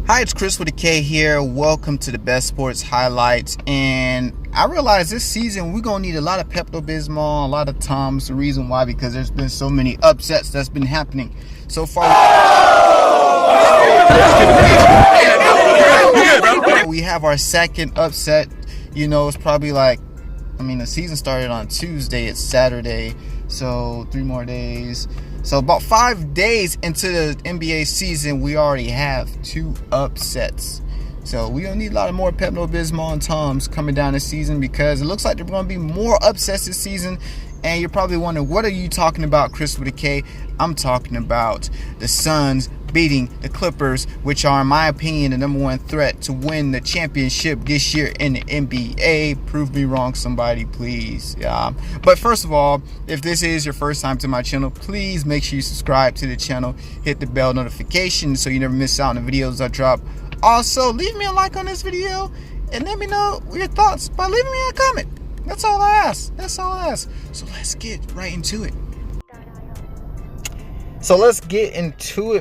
Hi, it's Chris with a K here. Welcome to the Best Sports Highlights. And I realize this season we're going to need a lot of Pepto-Bismol, a lot of Tums. The reason why, because there's been so many upsets that's been happening so far. We have our second upset. You know, it's probably like, the season started on Tuesday. It's Saturday. So 3 more days. So about 5 days into the NBA season, we already have 2 upsets. So we don't need a lot of more Pepto-Bismol and Tums coming down this season, because it looks like there's going to be more upsets this season. And you're probably wondering, what are you talking about, Chris with a K? I'm talking about the Suns beating the Clippers, which are, in my opinion, the number 1 threat to win the championship this year in the NBA. Prove me wrong, somebody, please. But first of all, if this is your first time to my channel, please make sure you subscribe to the channel. Hit the bell notification so you never miss out on the videos I drop. Also, leave me a like on this video and let me know your thoughts by leaving me a comment. That's all I ask. So let's get right into it.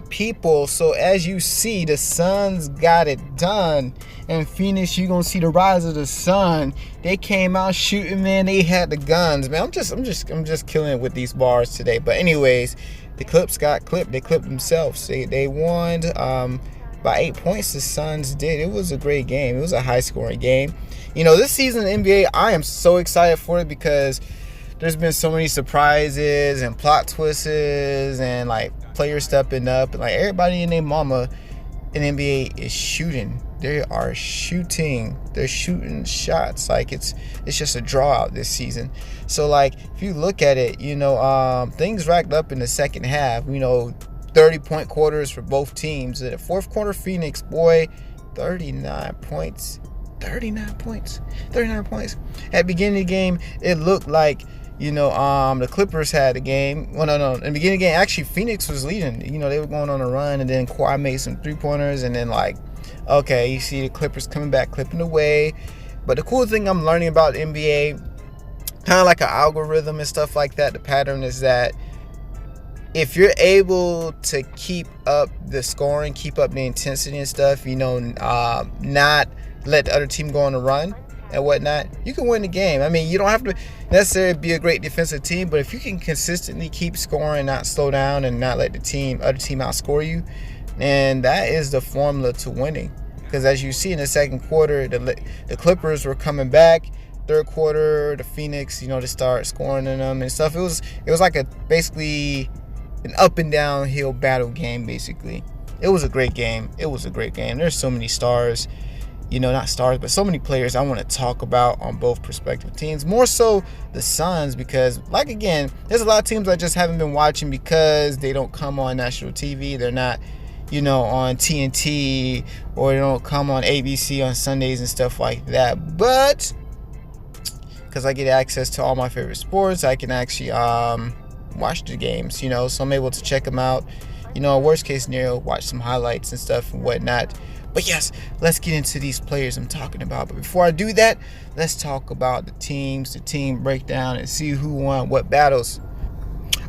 People. So as you see, the Suns got it done. And Pheonix, you're gonna see the rise of the sun. They came out shooting, man. They had the guns, man. I'm just killing it with these bars today. But anyways, the Clips got clipped. They clipped themselves. They won by 8 points. The Suns did. It was a great game. It was a high scoring game. You know, this season in the NBA, I am so excited for it because there's been so many surprises and plot twists and like players stepping up, and like everybody and their mama in the NBA is shooting. They are shooting. They're shooting shots. Like it's just a draw out this season. So like if you look at it, you know, things racked up in the second half. You know, 30-point quarters for both teams. In the fourth quarter, Pheonix, boy, 39 points. 39 points. At the beginning of the game, it looked like, you know, the Clippers had the game. Well, no. In the beginning of the game, actually, Pheonix was leading. You know, they were going on a run, and then Kawhi made some 3-pointers, and then, like, okay, you see the Clippers coming back, clipping away. But the cool thing I'm learning about the NBA, kind of like an algorithm and stuff like that, the pattern is that if you're able to keep up the scoring, keep up the intensity and stuff, you know, not let the other team go on a run and whatnot, you can win the game. I mean, you don't have to necessarily be a great defensive team, but if you can consistently keep scoring, not slow down, and not let the other team outscore you, and that is the formula to winning. Because as you see in the second quarter, the Clippers were coming back. Third quarter, the Pheonix, you know, to start scoring in them and stuff. It was like basically an up and downhill battle game. Basically, it was a great game. There's so many stars. You know, not stars, but so many players I want to talk about on both prospective teams. More so the Suns, because, like, again, there's a lot of teams I just haven't been watching because they don't come on national TV. They're not, you know, on TNT, or they don't come on ABC on Sundays and stuff like that. But because I get access to all my favorite sports, I can actually watch the games, you know, so I'm able to check them out. You know, worst case scenario, watch some highlights and stuff and whatnot. But yes, let's get into these players I'm talking about. But before I do that, let's talk about the teams, the team breakdown, and see who won what battles.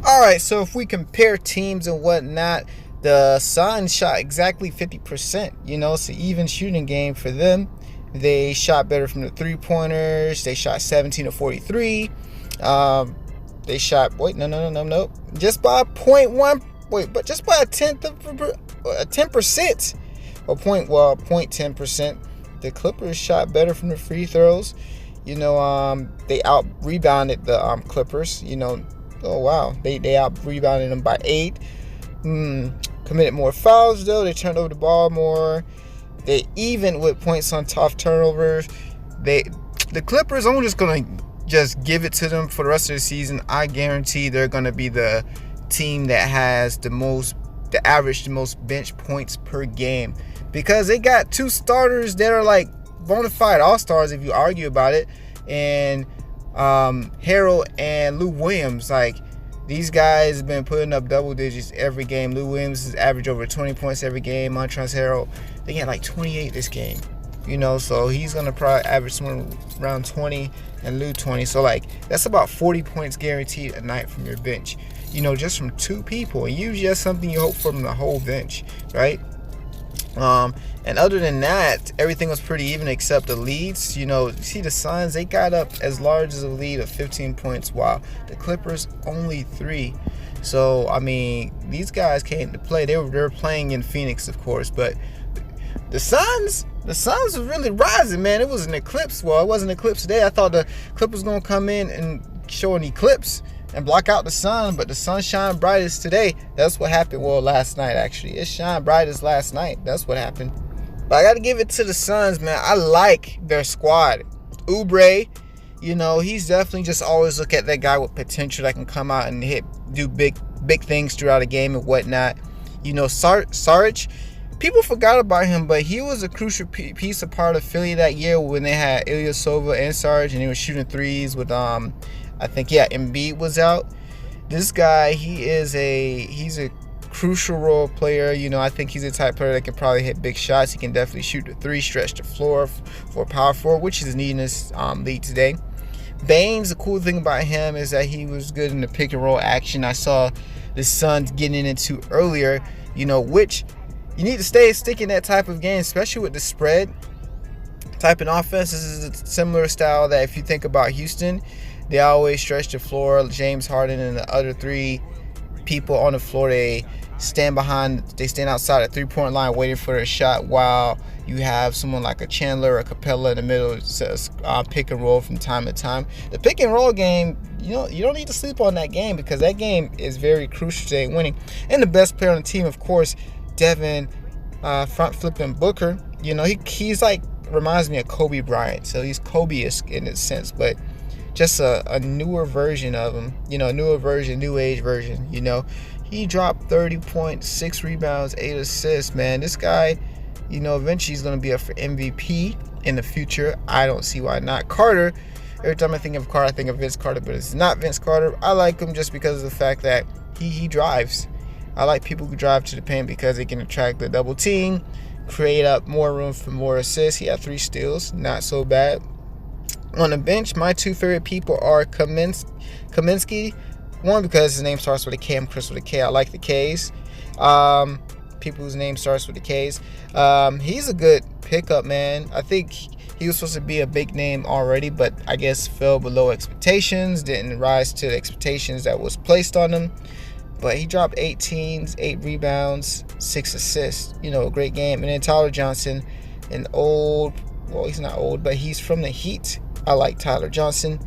All right, so if we compare teams and whatnot, the Suns shot exactly 50%. You know, it's an even shooting game for them. They shot better from the 3-pointers. They shot 17 of 43. They shot, no. Just by 0.1, but just by a 10%. Or 0.10%. The Clippers shot better from the free throws. You know, they out rebounded the Clippers. You know, oh wow, they out rebounded them by 8. Committed more fouls though. They turned over the ball more. They even with points on top turnovers. The Clippers, I'm just gonna give it to them for the rest of the season. I guarantee they're gonna be the team that has the most bench points per game, because they got 2 starters that are like bona fide all-stars if you argue about it, and Harrell and Lou Williams. Like, these guys have been putting up double digits every game. Lou Williams has averaged over 20 points every game. Montrezl Harrell, they got like 28 this game, you know, so he's gonna probably average somewhere around 20, and Lou 20. So like that's about 40 points guaranteed a night from your bench, you know, just from 2 people. And usually that's something you hope from the whole bench, right? Um, and other than that, everything was pretty even except the leads. You see the Suns, they got up as large as a lead of 15 points, while the Clippers only 3. So, I mean, these guys came to play. They were playing in Phoenix, of course, but the Suns was really rising, man. It was an eclipse. Well, it wasn't an eclipse today. I thought the Clippers was going to come in and show an eclipse and block out the sun, but the sun shined brightest today. That's what happened. Well, last night, actually. It shined brightest last night. That's what happened. But I got to give it to the Suns, man. I like their squad. Oubre, he's definitely just always look at that guy with potential that can come out and do big things throughout a game and whatnot. Sarge, people forgot about him, but he was a crucial piece, a part of Philly that year when they had Ilyasova and Sarge, and he was shooting threes with I think Embiid was out. This guy, he's a crucial role player. I think he's the type of player that can probably hit big shots. He can definitely shoot the three, stretch the floor for power forward, which is needing this league today. Baines, the cool thing about him is that he was good in the pick and roll action. I saw the Suns getting into earlier, which you need to stick in that type of game, especially with the spread type of offense. This is a similar style that if you think about Houston, they always stretch the floor. James Harden and the other 3 people on the floor, they stand outside the 3-point line waiting for their shot, while you have someone like a Chandler or Capella in the middle says pick and roll from time to time. The pick and roll game, you don't need to sleep on that game, because that game is very crucial to winning. And the best player on the team, of course, Devin front flipping Booker. He's like, reminds me of Kobe Bryant, so he's Kobe-esque in a sense, but just a newer version of him, new age version. He dropped 30 points, 6 rebounds, 8 assists, man. This guy, eventually he's going to be up for MVP in the future. I don't see why not. Carter, every time I think of Carter, I think of Vince Carter, but it's not Vince Carter. I like him just because of the fact that he drives. I like people who drive to the paint because they can attract the double team, create up more room for more assists. He had 3 steals, not so bad. On the bench, my 2 favorite people are Kaminsky. One, because his name starts with a K. I'm Chris with a K. I like the Ks. People whose name starts with the Ks. He's a good pickup, man. I think he was supposed to be a big name already, but I guess fell below expectations, didn't rise to the expectations that was placed on him. But he dropped 18, 8 rebounds, 6 assists. A great game. And then Tyler Johnson, he's not old, but he's from the Heat. I like Tyler Johnson.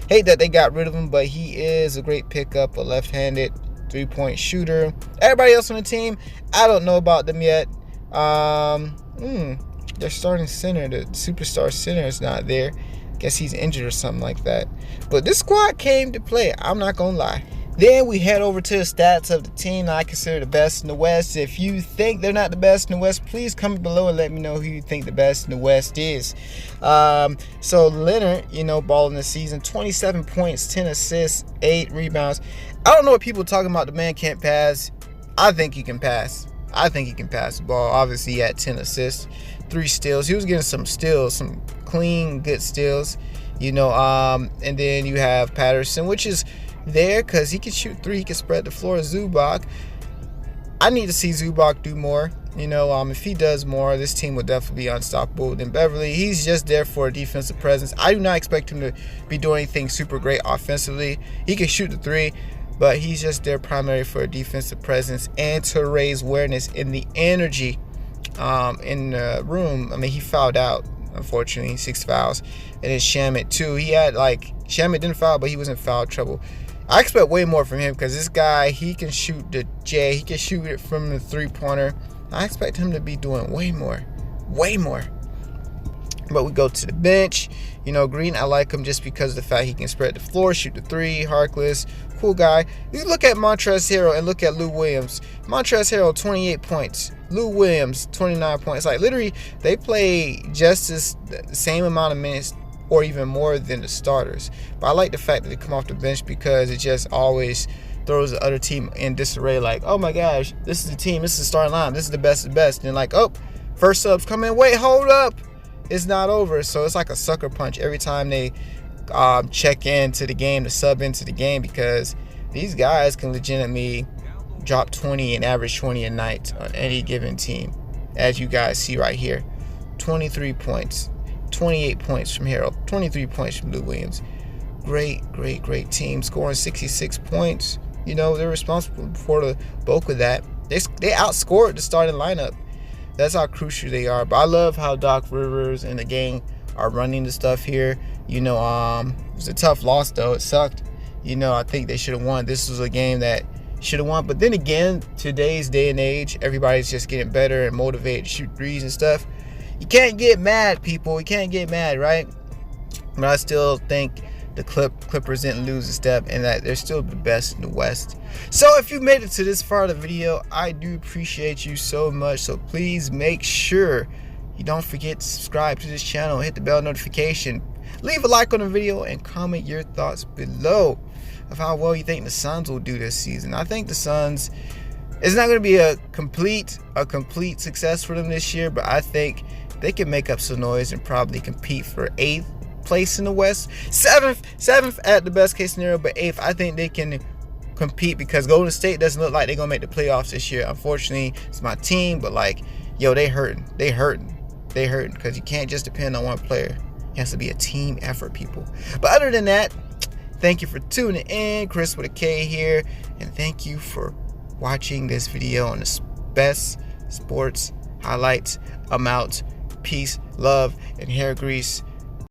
Hate that they got rid of him, but he is a great pickup, a left-handed 3-point shooter. Everybody else on the team, I don't know about them yet. Their starting center, the superstar center, is not there. Guess he's injured or something like that. But this squad came to play. I'm not going to lie. Then we head over to the stats of the team I consider the best in the West. If you think they're not the best in the West, please comment below and let me know who you think the best in the West is. So Leonard, balling this season, 27 points, 10 assists, 8 rebounds. I don't know what people are talking about. The man can't pass. I think he can pass. I think he can pass the ball. Obviously, he had 10 assists, 3 steals. He was getting some steals, some clean, good steals. And then you have Patterson, which is there because he can shoot 3, he can spread the floor. Zubac, I need to see Zubac do more. If he does more, this team will definitely be unstoppable. Then Beverly, he's just there for a defensive presence. I do not expect him to be doing anything super great offensively. He can shoot the 3, but he's just there primarily for a defensive presence and to raise awareness in the energy in the room. I mean, he fouled out, unfortunately, 6 fouls. And then Shamet too. Shamet didn't foul, but he was in foul trouble. I expect way more from him because this guy, he can shoot the J. He can shoot it from the 3-pointer. I expect him to be doing way more. But we go to the bench. Green, I like him just because of the fact he can spread the floor, shoot the 3. Harkless, cool guy. You look at Montrezl Harrell and look at Lou Williams. Montrezl Harrell, 28 points. Lou Williams, 29 points. Literally, they play just the same amount of minutes or even more than the starters. But I like the fact that they come off the bench because it just always throws the other team in disarray. Oh my gosh, this is the team, this is the starting line, this is the best of the best. And first subs come in, wait, hold up. It's not over. So it's like a sucker punch every time they check into the game, to sub into the game, because these guys can legitimately drop 20 and average 20 a night on any given team. as you guys see right here. 23 points, 28 points from Harold, 23 points from Lou Williams. Great team, scoring 66 points. You know, they're responsible for the bulk of that. They outscored the starting lineup. That's how crucial they are. But I love how Doc Rivers and the gang are running the stuff here. You know, it was a tough loss though. It sucked. You know, I think they should have won. This was a game that should have won. But then again, today's day and age, everybody's just getting better and motivated to shoot threes and stuff. You can't get mad, people. You can't get mad, right? But I still think the Clippers didn't lose a step, and that they're still the best in the West. So if you made it to this part of the video, I do appreciate you so much. So please make sure you don't forget to subscribe to this channel, hit the bell notification, leave a like on the video, and comment your thoughts below of how well you think the Suns will do this season. I think the Suns, it's not going to be a complete success for them this year, but I think they can make up some noise and probably compete for 8th place in the West, 7th at the best case scenario, but 8th. I think they can compete because Golden State doesn't look like they're gonna make the playoffs this year. Unfortunately, it's my team, but like, yo, they hurting because you can't just depend on one player. It has to be a team effort, people. But other than that, thank you for tuning in. Chris with a K here, and thank you for watching this video on the best sports highlights. I'm out. Peace, love, and hair grease.